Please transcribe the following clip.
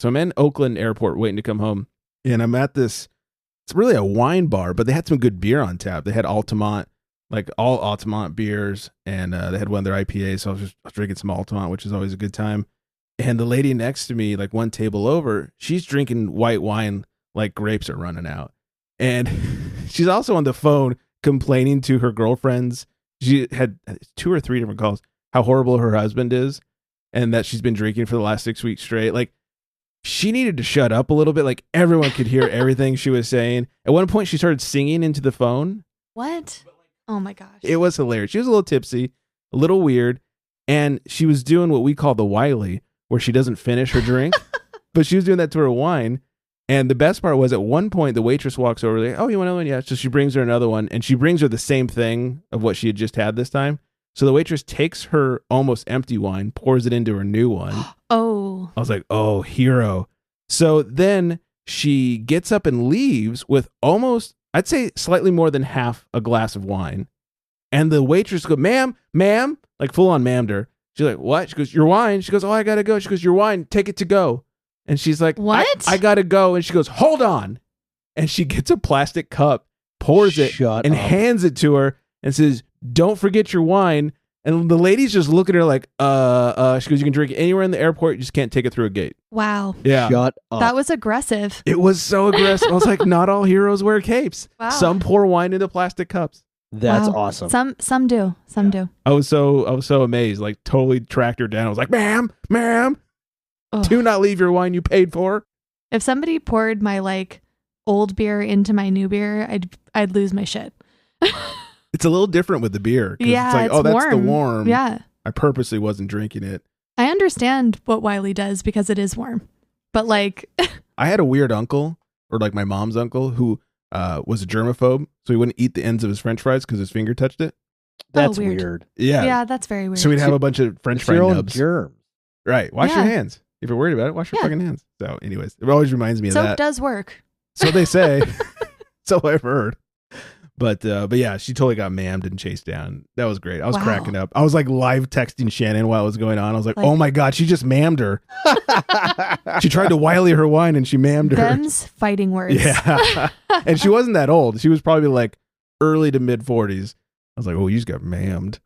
So I'm in Oakland Airport waiting to come home, and I'm at this. It's really a wine bar, but they had some good beer on tap. They had Altamont, like all Altamont beers, and they had one of their IPAs. So I was drinking some Altamont, which is always a good time. And the lady next to me, like one table over, she's drinking white wine like grapes are running out. And she's also on the phone complaining to her girlfriends. She had 2 or 3 different calls, how horrible her husband is and that she's been drinking for the last 6 weeks straight. Like, she needed to shut up a little bit. Like, everyone could hear everything she was saying. At one point, she started singing into the phone. What? Oh my gosh. It was hilarious. She was a little tipsy, a little weird, and she was doing what we call the Wiley, where she doesn't finish her drink, but she was doing that to her wine. And the best part was at one point, the waitress walks over, like, oh, you want another one? Yeah. So she brings her another one, and she brings her the same thing of what she had just had this time. So the waitress takes her almost empty wine, pours it into her new one. Oh. I was like, oh, hero. So then she gets up and leaves with almost, I'd say slightly more than half a glass of wine. And the waitress goes, ma'am, like full on ma'amed her. She's like, what? She goes, your wine. She goes, oh, I got to go. She goes, your wine, take it to go. And she's like, what? I got to go. And she goes, hold on. And she gets a plastic cup, pours it, and hands it to her and says, don't forget your wine. And the lady's just looking at her like, she goes, you can drink it anywhere in the airport. You just can't take it through a gate. Wow. Yeah. Shut up. That was aggressive. It was so aggressive. I was like, not all heroes wear capes. Wow. Some pour wine into plastic cups. That's Wow. awesome. Some do. Some do. I was so amazed. Like, totally tracked her down. I was like, ma'am, Ugh. do not leave your wine you paid for. If somebody poured my like old beer into my new beer, I'd lose my shit. It's a little different with the beer. Yeah, it's like, it's oh, that's warm. the warm. Yeah. I purposely wasn't drinking it. I understand what Wiley does because it is warm. But like I had a weird uncle, or like my mom's uncle, who was a germaphobe, so he wouldn't eat the ends of his French fries because his finger touched it. That's weird. weird. Yeah. yeah, that's very weird. So we'd have a bunch of French It's fry your own nubs. germs. Right. Wash your Yeah. hands. If you're worried about it, wash your Yeah. fucking hands. So anyways, it always reminds me of Soap that. does work. So they say. So I've heard. But yeah, she totally got mammed and chased down. That was great. I was Wow. cracking up. I was like live texting Shannon while it was going on. I was like, oh my God, she just mammed her. She tried to Wiley her wine and she mammed her. Them's fighting words. Yeah. And she wasn't that old. She was probably like early to mid 40s. I was like, oh, you just got mammed.